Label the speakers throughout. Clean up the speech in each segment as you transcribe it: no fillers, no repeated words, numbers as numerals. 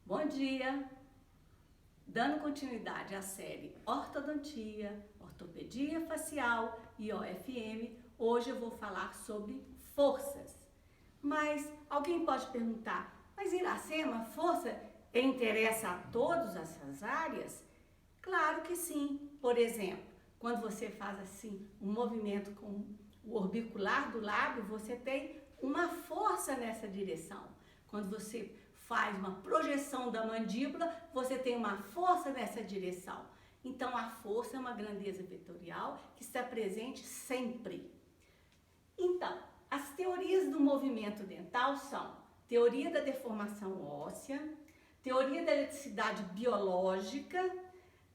Speaker 1: Bom dia! Dando continuidade à série Ortodontia, Ortopedia Facial e OFM, hoje eu vou falar sobre forças. Mas alguém pode perguntar, mas Iracema, força interessa a todas essas áreas? Claro que sim. Por exemplo, quando você faz assim um movimento com o orbicular do lábio, você tem uma força nessa direção. Quando você faz uma projeção da mandíbula, você tem uma força nessa direção. Então, a força é uma grandeza vetorial que está presente sempre. Então, as teorias do movimento dental são teoria da deformação óssea, teoria da eletricidade biológica,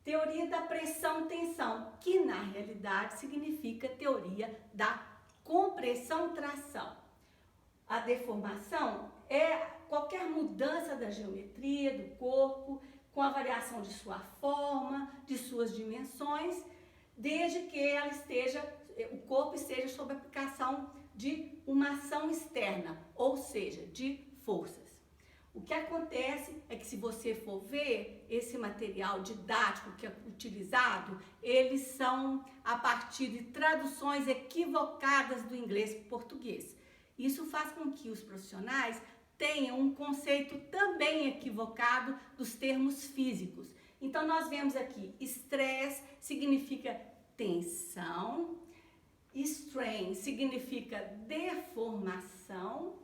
Speaker 1: teoria da pressão-tensão, que na realidade significa teoria da compressão-tração. A deformação é qualquer mudança da geometria do corpo, com a variação de sua forma, de suas dimensões, desde que o corpo esteja sob aplicação de uma ação externa, ou seja, de forças. O que acontece é que, se você for ver esse material didático que é utilizado, eles são a partir de traduções equivocadas do inglês para o português. Isso faz com que os profissionais tenham um conceito também equivocado dos termos físicos. Então, nós vemos aqui, estresse significa tensão, strain significa deformação,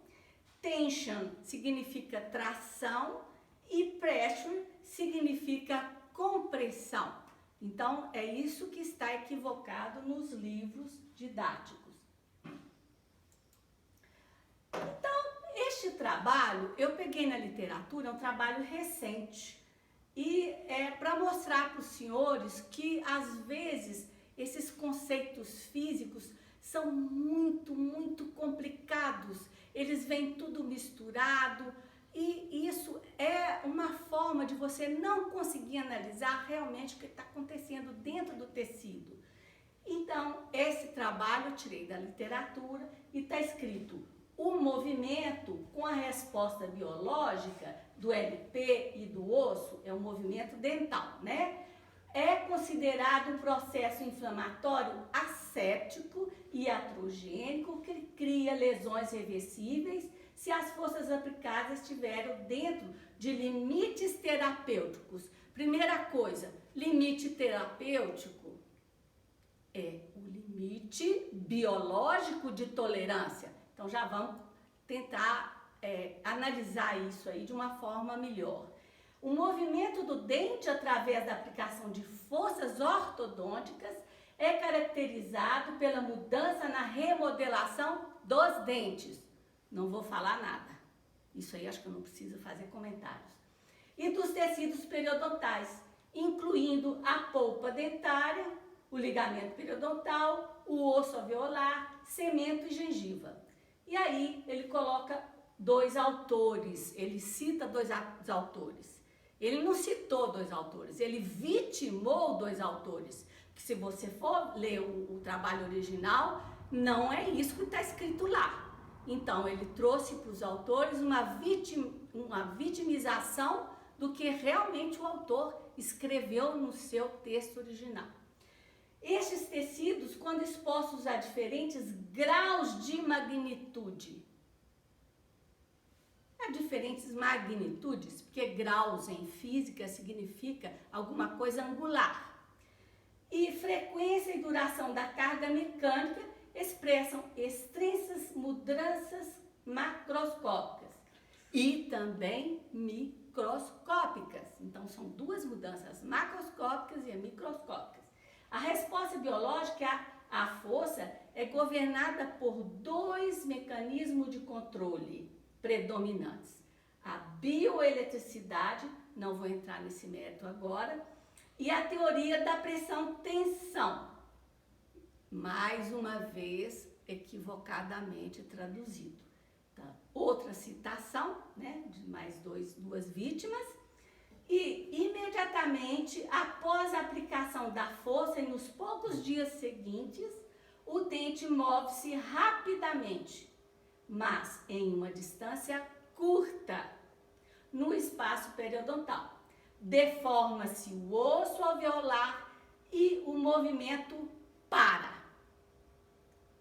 Speaker 1: tension significa tração e pressure significa compressão. Então, é isso que está equivocado nos livros didáticos. Então, este trabalho, eu peguei na literatura, é um trabalho recente. E é para mostrar para os senhores que, às vezes, esses conceitos físicos são muito complicados. Eles vêm tudo misturado e isso é uma forma de você não conseguir analisar realmente o que está acontecendo dentro do tecido. Então, esse trabalho eu tirei da literatura e está escrito: o movimento com a resposta biológica do LP e do osso é um movimento dental, né? É considerado um processo inflamatório asséptico e iatrogênico que cria lesões reversíveis se as forças aplicadas estiverem dentro de limites terapêuticos. Primeira coisa, limite terapêutico é o limite biológico de tolerância. Então, já vamos tentar analisar isso aí de uma forma melhor. O movimento do dente através da aplicação de forças ortodônticas é caracterizado pela mudança na remodelação dos dentes. Não vou falar nada. Isso aí acho que eu não preciso fazer comentários. E dos tecidos periodontais, incluindo a polpa dentária, o ligamento periodontal, o osso alveolar, cemento e gengiva. E aí ele coloca dois autores, ele cita dois autores. Ele não citou dois autores, ele vitimou dois autores. Que, se você for ler o trabalho original, não é isso que está escrito lá. Então, ele trouxe para os autores uma vitimização do que realmente o autor escreveu no seu texto original. Estes tecidos, quando expostos a diferentes graus de magnitude, diferentes magnitudes, porque graus em física significa alguma coisa angular. E frequência e duração da carga mecânica expressam extensas mudanças macroscópicas e também microscópicas. Então, são duas mudanças, macroscópicas e microscópicas. A resposta biológica à força é governada por dois mecanismos de controle predominantes: a bioeletricidade, não vou entrar nesse mérito agora, e a teoria da pressão-tensão, mais uma vez equivocadamente traduzido. Então, outra citação, né, de mais duas vítimas. E imediatamente após a aplicação da força e nos poucos dias seguintes, o dente move-se rapidamente, mas em uma distância curta, espaço periodontal. Deforma-se o osso alveolar e o movimento para.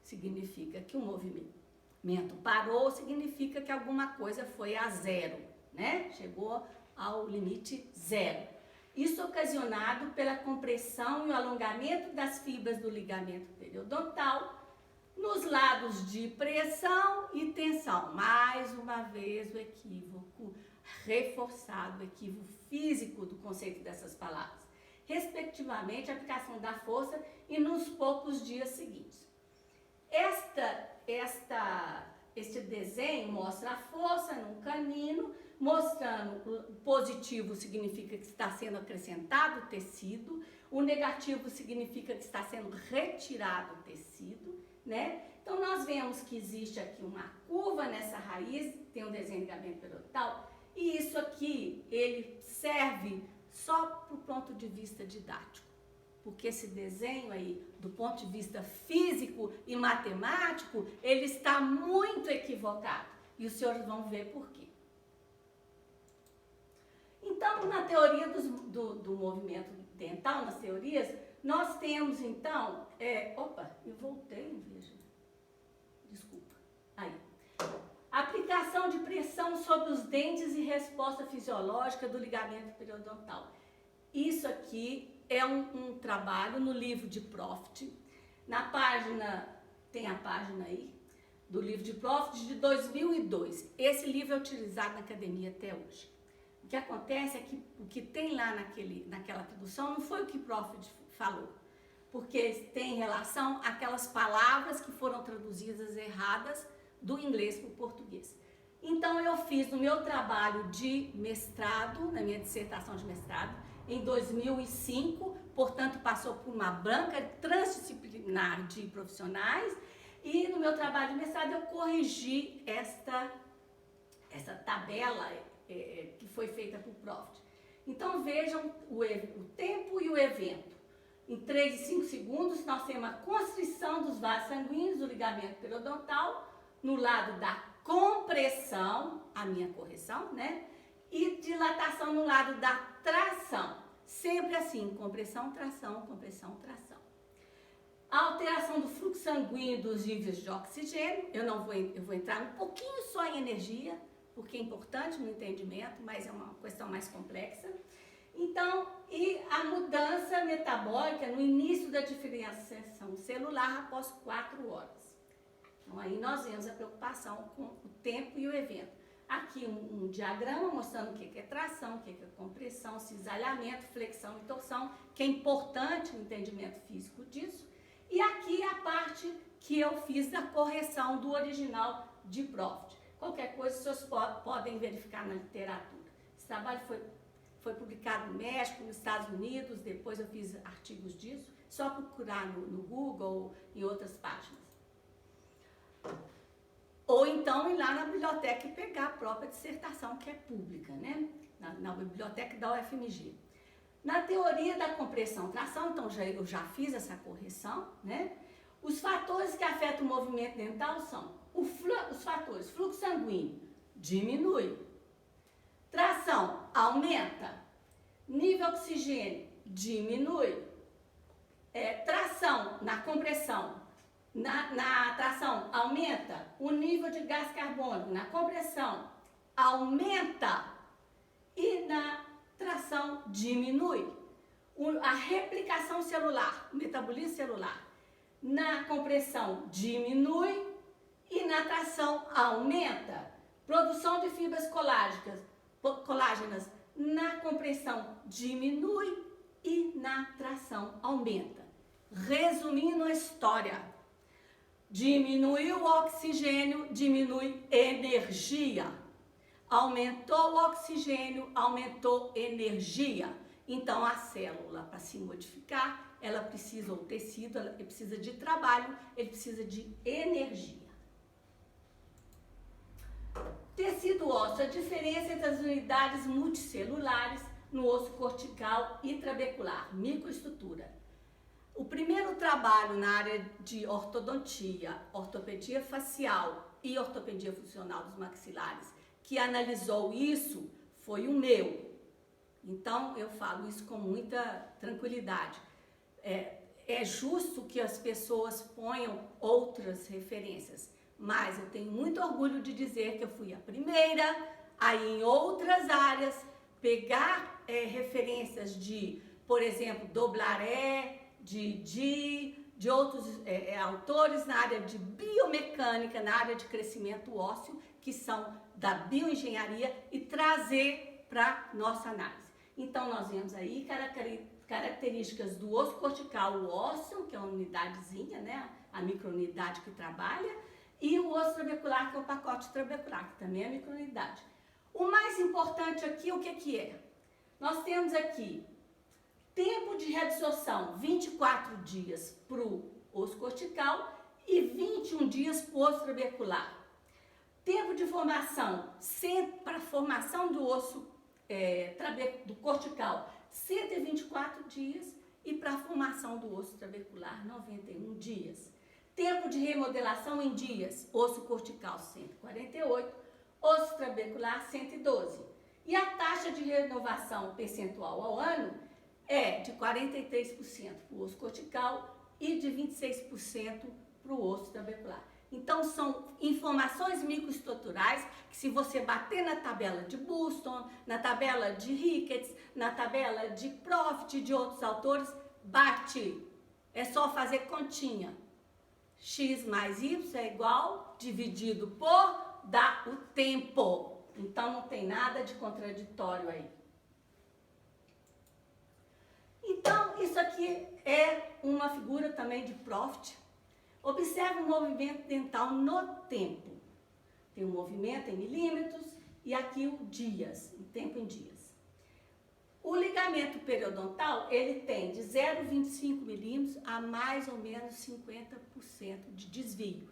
Speaker 1: Significa que o movimento parou, significa que alguma coisa foi a zero, né? Chegou ao limite zero. Isso ocasionado pela compressão e o alongamento das fibras do ligamento periodontal nos lados de pressão e tensão. Mais uma vez o equívoco reforçado, o equívoco físico do conceito dessas palavras. Respectivamente, a aplicação da força e nos poucos dias seguintes. Este desenho mostra a força num canino, mostrando o positivo significa que está sendo acrescentado tecido, o negativo significa que está sendo retirado tecido, né? Então, nós vemos que existe aqui uma curva nessa raiz, tem um desenho de ligamento periodontal, e isso aqui, ele serve só para o ponto de vista didático. Porque esse desenho aí, do ponto de vista físico e matemático, ele está muito equivocado. E os senhores vão ver por quê. Então, na teoria do movimento dental, nas teorias, nós temos, então... Opa, eu voltei, veja. Desculpa. Aí. Aplicação de pressão sobre os dentes e resposta fisiológica do ligamento periodontal. Isso aqui é um trabalho no livro de Profit. Na página, tem a página aí, do livro de Profit de 2002. Esse livro é utilizado na academia até hoje. O que acontece é que o que tem lá naquela tradução não foi o que Profit falou, porque tem relação àquelas palavras que foram traduzidas erradas do inglês para o português. Então, eu fiz no meu trabalho de mestrado, na minha dissertação de mestrado, em 2005, portanto, passou por uma banca transdisciplinar de profissionais, e no meu trabalho de mestrado eu corrigi essa tabela que foi feita por Profit. Então, vejam o tempo e o evento. Em 3 e 5 segundos, nós temos a constrição dos vasos sanguíneos do ligamento periodontal, no lado da compressão, a minha correção, né? E dilatação no lado da tração. Sempre assim, compressão, tração, compressão, tração. A alteração do fluxo sanguíneo dos níveis de oxigênio, eu vou entrar um pouquinho só em energia, porque é importante no entendimento, mas é uma questão mais complexa. Então, e a mudança metabólica no início da diferenciação celular após 4 horas. Então, aí nós vemos a preocupação com o tempo e o evento. Aqui um diagrama mostrando o que é tração, o que é compressão, cisalhamento, flexão e torção, que é importante o entendimento físico disso. E aqui a parte que eu fiz da correção do original de Profit. Qualquer coisa, vocês podem verificar na literatura. Esse trabalho foi publicado no México, nos Estados Unidos, depois eu fiz artigos disso, só procurar no Google ou em outras páginas. Ou então ir lá na biblioteca e pegar a própria dissertação, que é pública, né? Na biblioteca da UFMG. Na teoria da compressão-tração, então eu já fiz essa correção, né? Os fatores que afetam o movimento dental são os fatores fluxo sanguíneo diminui, tração aumenta, nível oxigênio diminui, tração na compressão, na tração aumenta, o nível de gás carbônico na compressão aumenta e na tração diminui. A replicação celular, o metabolismo celular, na compressão diminui e na tração aumenta. Produção de fibras colágenas na compressão diminui e na tração aumenta. Resumindo a história, diminuiu o oxigênio, diminui energia. Aumentou o oxigênio, aumentou energia. Então, a célula, para se modificar, ela precisa, o tecido, ele precisa de trabalho, ele precisa de energia. Tecido ósseo, a diferença entre as unidades multicelulares no osso cortical e trabecular, microestrutura. O primeiro trabalho na área de ortodontia, ortopedia facial e ortopedia funcional dos maxilares, que analisou isso, foi o meu. Então, eu falo isso com muita tranquilidade. É justo que as pessoas ponham outras referências, mas eu tenho muito orgulho de dizer que eu fui a primeira a, em outras áreas, pegar referências de, por exemplo, Doblaré, de outros autores na área de biomecânica, na área de crescimento ósseo, que são da bioengenharia, e trazer para nossa análise. Então, nós vemos aí características do osso cortical, o ósseo, que é uma unidadezinha, né? A microunidade que trabalha, e o osso trabecular, que é o pacote trabecular, que também é microunidade. O mais importante aqui, o que é? Nós temos aqui tempo de reabsorção, 24 dias para o osso cortical e 21 dias para o osso trabecular. Tempo de formação, para a formação do osso do cortical, 124 dias, e para a formação do osso trabecular, 91 dias. Tempo de remodelação em dias, osso cortical 148, osso trabecular 112. E a taxa de renovação percentual ao ano é de 43% para o osso cortical e de 26% para o osso trabecular. Então, são informações microestruturais que, se você bater na tabela de Boston, na tabela de Ricketts, na tabela de Profit, de outros autores, bate. É só fazer continha. X mais Y é igual, dividido por, dá o tempo. Então, não tem nada de contraditório aí. Então, isso aqui é uma figura também de Profit. Observe o movimento dental no tempo. Tem um movimento em milímetros e aqui o dias, o tempo em dias. O ligamento periodontal, ele tem de 0,25 milímetros a mais ou menos 50% de desvio.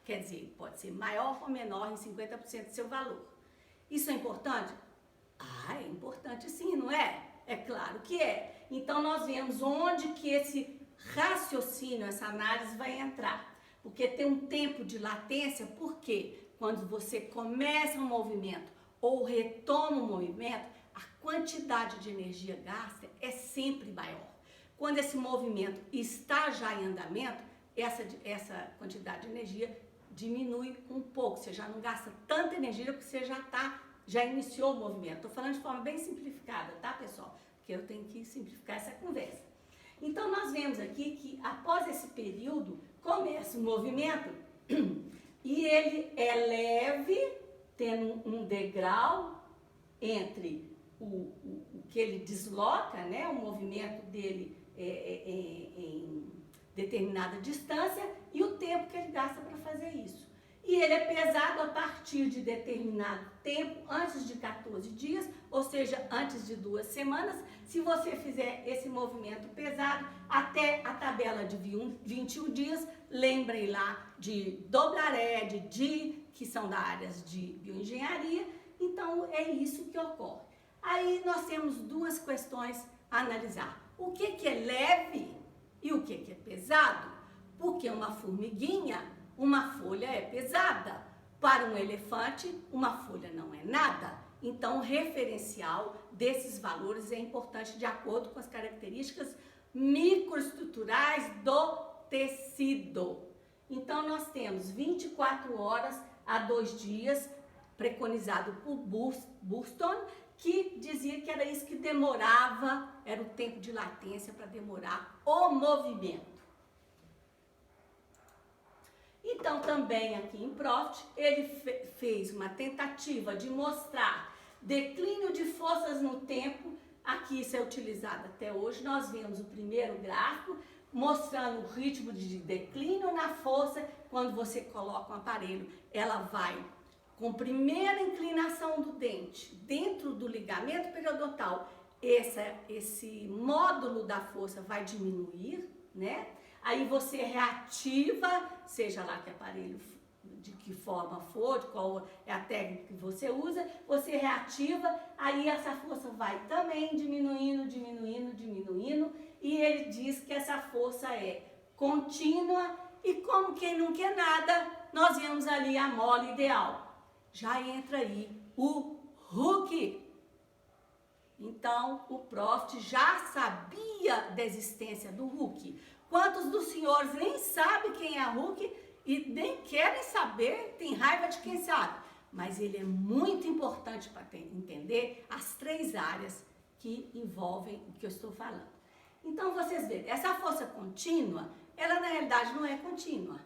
Speaker 1: Quer dizer, pode ser maior ou menor em 50% do seu valor. Isso é importante? Ah, é importante sim, não é? É claro que é. Então, nós vemos onde que esse raciocínio, essa análise vai entrar. Porque tem um tempo de latência, porque quando você começa um movimento ou retoma um movimento, a quantidade de energia gasta é sempre maior. Quando esse movimento está já em andamento, essa quantidade de energia diminui um pouco. Você já não gasta tanta energia porque você já iniciou o movimento. Estou falando de forma bem simplificada, tá, pessoal? Porque eu tenho que simplificar essa conversa. Então, nós vemos aqui que, após esse período, começa o movimento e ele é leve, tendo um degrau entre o que ele desloca, né, o movimento dele em determinada distância, e o tempo que ele gasta para fazer isso. E ele é pesado a partir de determinado tempo, antes de 14 dias, ou seja, antes de 2 semanas. Se você fizer esse movimento pesado até a tabela de 21 dias, lembrem lá de Doblaré, que são da área de bioengenharia. Então, é isso que ocorre. Aí nós temos duas questões a analisar. O que é leve e o que é pesado? Porque uma formiguinha, uma folha é pesada. Para um elefante, uma folha não é nada. Então, o referencial desses valores é importante de acordo com as características microestruturais do tecido. Então, nós temos 24 horas a 2 dias, preconizado por Boston, que dizia que era isso que demorava, era o tempo de latência para demorar o movimento. Então, também aqui em Profit, ele fez uma tentativa de mostrar declínio de forças no tempo. Aqui isso é utilizado até hoje. Nós vemos o primeiro gráfico mostrando o ritmo de declínio na força. Quando você coloca um aparelho, ela vai com primeira inclinação do dente dentro do ligamento periodontal. Esse módulo da força vai diminuir, né? Aí você reativa, seja lá que aparelho, de que forma for, de qual é a técnica que você usa, você reativa, aí essa força vai também diminuindo, e ele diz que essa força é contínua, e como quem não quer nada, nós vemos ali a mola ideal. Já entra aí o Hooke. então o Proft já sabia da existência do Hooke? Quantos dos senhores nem sabem quem é Hooke e nem querem saber, tem raiva de quem sabe? Mas ele é muito importante para entender as 3 áreas que envolvem o que eu estou falando. Então, vocês veem, essa força contínua, ela na realidade não é contínua.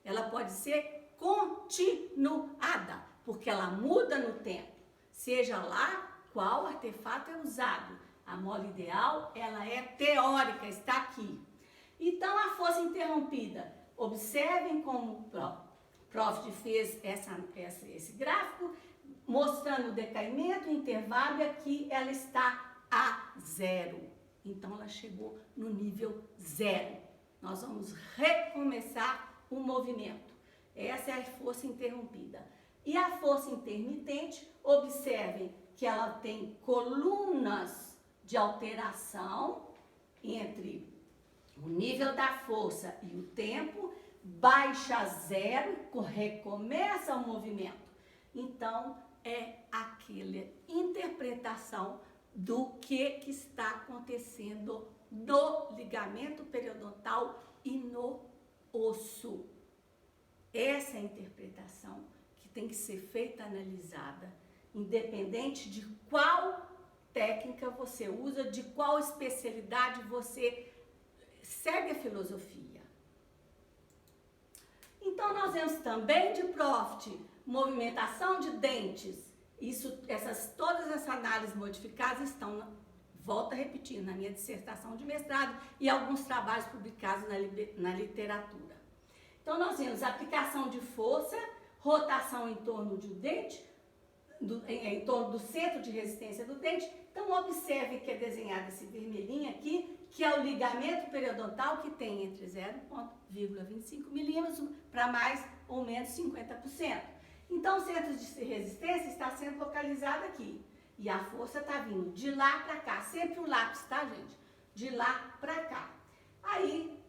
Speaker 1: Ela pode ser continuada, porque ela muda no tempo. Seja lá qual artefato é usado. A mola ideal, ela é teórica, está aqui. Então, a força interrompida, observem como o Proft fez esse gráfico, mostrando o decaimento, o intervalo, e aqui ela está a 0. Então, ela chegou no nível 0. Nós vamos recomeçar o movimento. Essa é a força interrompida. E a força intermitente, observem que ela tem colunas de alteração entre o nível da força e o tempo, baixa 0, recomeça o movimento. Então, é aquela interpretação do que está acontecendo no ligamento periodontal e no osso. Essa é a interpretação que tem que ser feita, analisada, independente de qual técnica você usa, de qual especialidade você segue a filosofia. Então, nós vemos também de Proft, movimentação de dentes. Todas essas análises modificadas estão, volto a repetir, na minha dissertação de mestrado e alguns trabalhos publicados na literatura. Então, nós vemos aplicação de força, rotação em torno do dente, em torno do centro de resistência do dente. Então, observe que é desenhado esse vermelhinho aqui, que é o ligamento periodontal, que tem entre 0,25 milímetros para mais ou menos 50%. Então, o centro de resistência está sendo localizado aqui. E a força está vindo de lá para cá. Sempre o lápis, tá, gente? De lá para cá. Aí,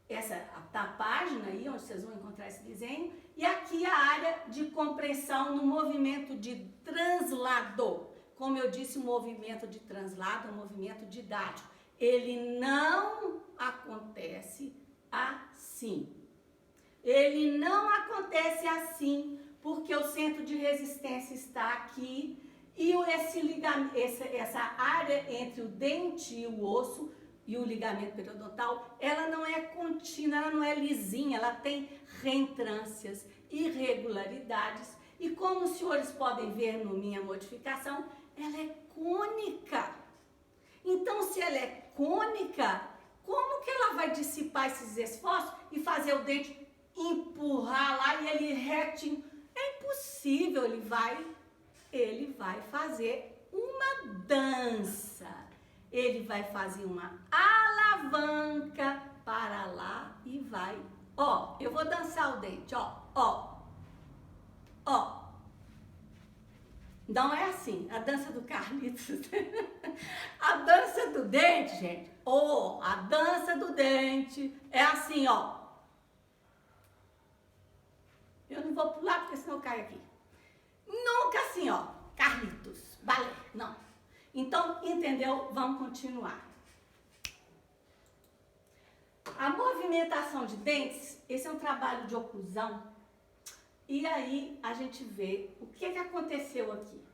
Speaker 1: essa tá a página aí, onde vocês vão encontrar esse desenho. E aqui a área de compressão no movimento de translado. Como eu disse, o movimento de translado é um movimento didático. Ele não acontece assim. Ele não acontece assim, porque o centro de resistência está aqui e essa área entre o dente e o osso e o ligamento periodontal, ela não é contínua, ela não é lisinha, ela tem reentrâncias, irregularidades. E como os senhores podem ver na minha modificação, ela é cônica. Então, se ela é cônica, como que ela vai dissipar esses esforços e fazer o dente empurrar lá e ele retinho? É impossível, ele vai fazer uma dança. Ele vai fazer uma alavanca para lá e vai. Ó, eu vou dançar o dente, ó. Não é assim, a dança do Carlitos. A dança do dente, gente, a dança do dente é assim, ó. Eu não vou pular porque senão eu caio aqui. Nunca assim, ó, Carlitos, balé, não. Então, entendeu? Vamos continuar. A movimentação de dentes, esse é um trabalho de oclusão. E aí a gente vê o que aconteceu aqui.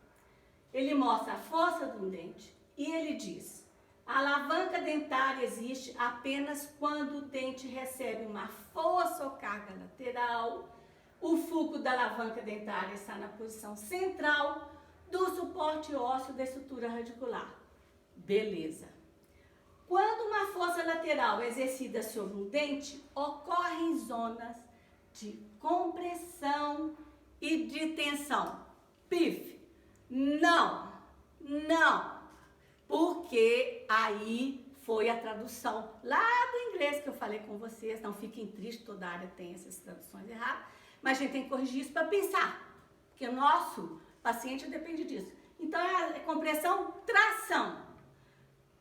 Speaker 1: Ele mostra a força do dente e ele diz: a alavanca dentária existe apenas quando o dente recebe uma força ou carga lateral. O fulcro da alavanca dentária está na posição central do suporte ósseo da estrutura radicular. Beleza. Quando uma força lateral é exercida sobre um dente, ocorrem zonas de compressão e de tensão. Pif! Não! Porque aí foi a tradução lá do inglês que eu falei com vocês. Não fiquem tristes, toda área tem essas traduções erradas. Mas a gente tem que corrigir isso para pensar. Porque o nosso paciente depende disso. Então, é compressão, tração.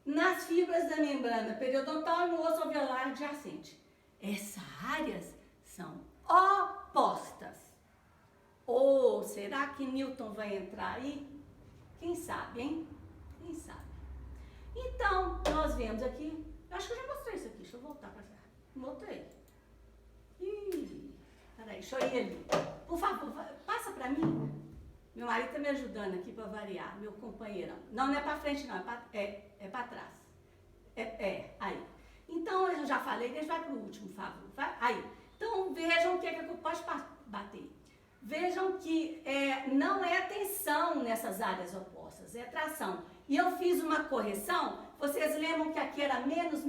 Speaker 1: Nas fibras da membrana periodontal e no osso alveolar adjacente. Essas áreas são opostas. Ou será que Newton vai entrar aí? Quem sabe, hein? Quem sabe? vemos aqui, eu acho que eu já mostrei isso aqui, deixa eu voltar para cá. Mostrei. Peraí, deixa eu ir ali. Por favor, passa para mim. Meu marido está me ajudando aqui para variar, meu companheirão. Não, não é para frente não, é para trás. Aí. Então, eu já falei, deixa vai para o último, por favor. Aí. Então, vejam o que é que eu posso bater. Vejam que não é tensão nessas áreas opostas, é tração. E eu fiz uma correção, vocês lembram que aqui era menos,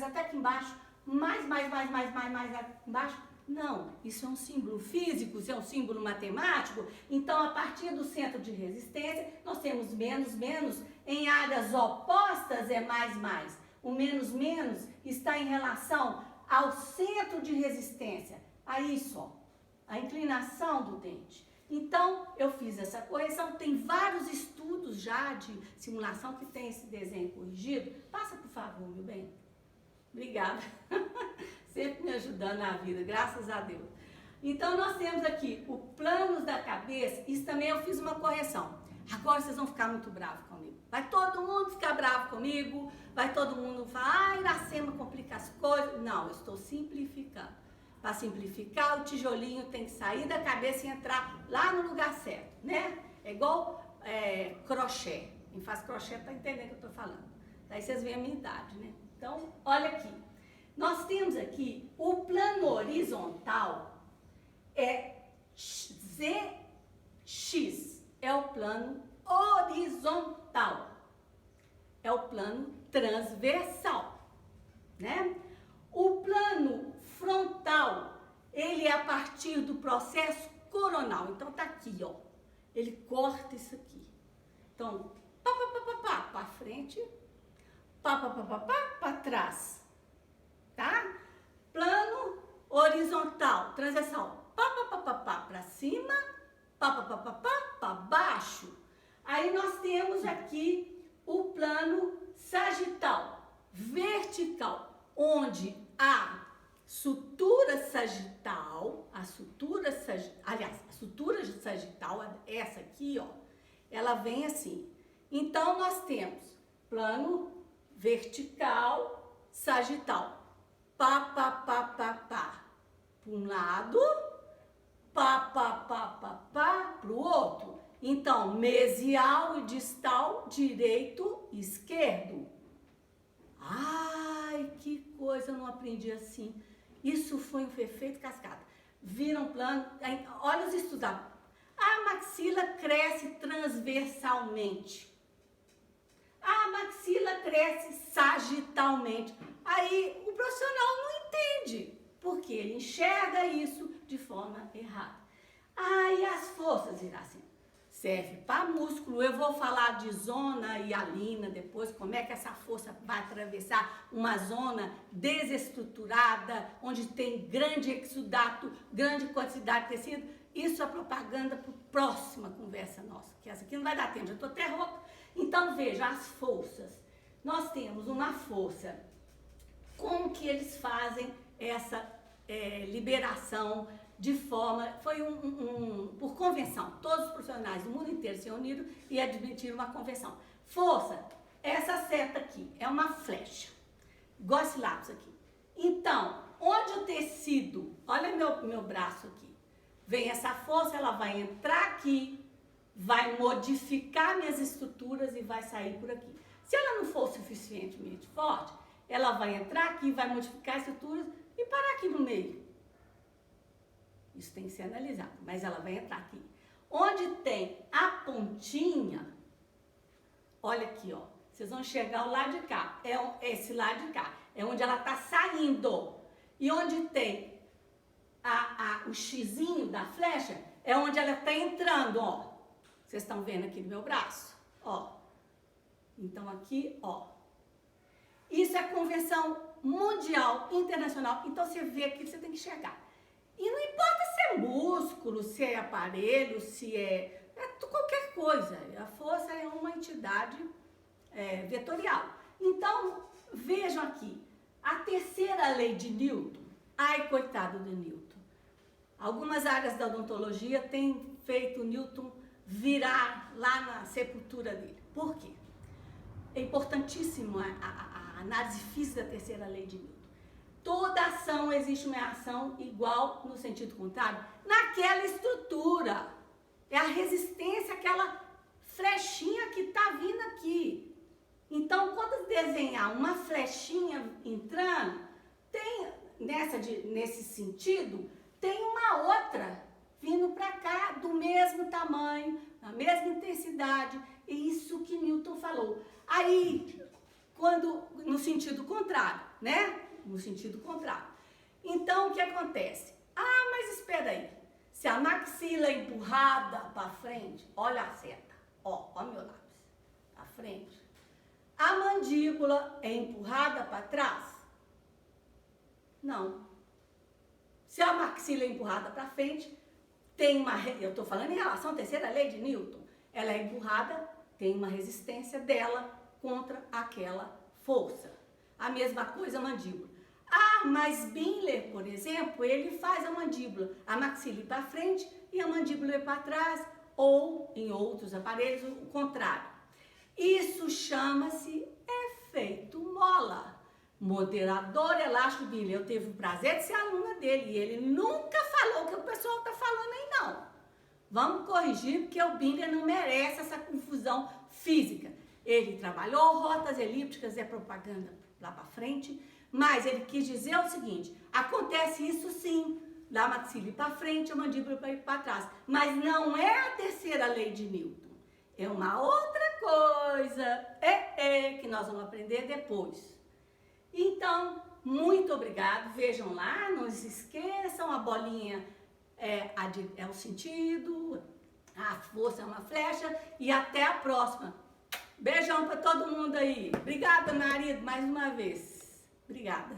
Speaker 1: até aqui embaixo, mais aqui embaixo? Não, isso é um símbolo físico, isso é um símbolo matemático. Então, a partir do centro de resistência, nós temos menos, em áreas opostas é mais. O menos está em relação ao centro de resistência, a isso, ó, a inclinação do dente. Então, eu fiz essa correção, tem vários estudos já de simulação que tem esse desenho corrigido. Passa, por favor, meu bem. Obrigada. Sempre me ajudando na vida, graças a Deus. Então, nós temos aqui o plano da cabeça, isso também eu fiz uma correção. Agora vocês vão ficar muito bravos comigo. Vai todo mundo ficar bravo comigo, vai todo mundo falar, Iracema complica as coisas. Não, eu estou simplificando. Para simplificar, o tijolinho tem que sair da cabeça e entrar lá no lugar certo, né? É igual crochê. Quem faz crochê está entendendo o que eu estou falando. Daí vocês veem a minha idade, né? Então, olha aqui. Nós temos aqui o plano horizontal é ZX, é o plano horizontal, é o plano transversal, né? O plano frontal, ele é a partir do processo coronal, então tá aqui, ó, ele corta isso aqui. Então, para frente, para trás. Tá? Plano horizontal, transversal, para cima, para baixo. Aí nós temos aqui o plano sagital, vertical, onde a sutura sagital, a sutura sagital, essa aqui, ó, ela vem assim. Então nós temos plano vertical, sagital. Para um lado, para o outro. Então, mesial e distal, direito, esquerdo. Ai, que coisa, eu não aprendi assim. Isso foi um efeito cascata. Viram plano? Olha os estudos. A maxila cresce transversalmente. A maxila cresce sagitalmente. Aí o profissional não entende, porque ele enxerga isso de forma errada. Aí as forças, Iracema, serve para músculo. Eu vou falar de zona hialina depois, como é que essa força vai atravessar uma zona desestruturada, onde tem grande exudato, grande quantidade de tecido. Isso é propaganda para a próxima conversa nossa, que essa aqui não vai dar tempo, já estou até rouca. Então, veja, as forças. Nós temos uma força. Como que eles fazem essa liberação de forma... Foi por convenção. Todos os profissionais do mundo inteiro se uniram e admitiram uma convenção. Força, essa seta aqui é uma flecha. Igual esse lápis aqui. Então, onde o tecido... Olha meu braço aqui. Vem essa força, ela vai entrar aqui, vai modificar minhas estruturas e vai sair por aqui. Se ela não for suficientemente forte, ela vai entrar aqui, vai modificar as estruturas e parar aqui no meio. Isso tem que ser analisado, mas ela vai entrar aqui. Onde tem a pontinha, olha aqui, ó. Vocês vão enxergar o lado de cá, esse lado de cá, é onde ela está saindo. E onde tem o xizinho da flecha, é onde ela está entrando, ó. Vocês estão vendo aqui no meu braço, ó. Então aqui, ó. Isso é convenção mundial, internacional. Então você vê aqui, você tem que enxergar. E não importa se é músculo, se é aparelho, se é qualquer coisa. A força é uma entidade vetorial. Então, vejam aqui. A terceira lei de Newton. Ai, coitado do Newton. Algumas áreas da odontologia têm feito o Newton virar lá na sepultura dele. Por quê? é importantíssimo a análise física da terceira lei de Newton. Toda ação existe uma ação igual no sentido contrário naquela estrutura. É a resistência, aquela flechinha que está vindo aqui. Então, quando desenhar uma flechinha entrando, tem nesse sentido, tem uma outra vindo para cá do mesmo tamanho, na mesma intensidade. É isso que Newton falou. Aí, no sentido contrário, né? No sentido contrário. Então, o que acontece? Ah, mas espera aí. Se a maxila é empurrada para frente, olha a seta, ó meu lápis, para frente. A mandíbula é empurrada para trás? Não. Se a maxila é empurrada para frente, eu estou falando em relação à terceira lei de Newton, ela é empurrada, tem uma resistência dela contra aquela força. A mesma coisa a mandíbula. Ah, mas Bindler, por exemplo, ele faz a mandíbula, a maxila ir para frente e a mandíbula ir para trás, ou em outros aparelhos, o contrário. Isso chama-se efeito mola. Moderador elástico Bindler. Eu tive o prazer de ser aluna dele e ele nunca falou o que o pessoal está falando aí, não. Vamos corrigir, porque o Bindler não merece essa confusão física. Ele trabalhou rotas elípticas, é propaganda lá para frente, mas ele quis dizer o seguinte: acontece isso sim, da maxila para frente, a mandíbula para trás, mas não é a terceira lei de Newton, é uma outra coisa, que nós vamos aprender depois. Então, muito obrigado, vejam lá, não se esqueçam, a bolinha é o sentido, a força é uma flecha, e até a próxima. Beijão para todo mundo aí. Obrigada, marido, mais uma vez. Obrigada.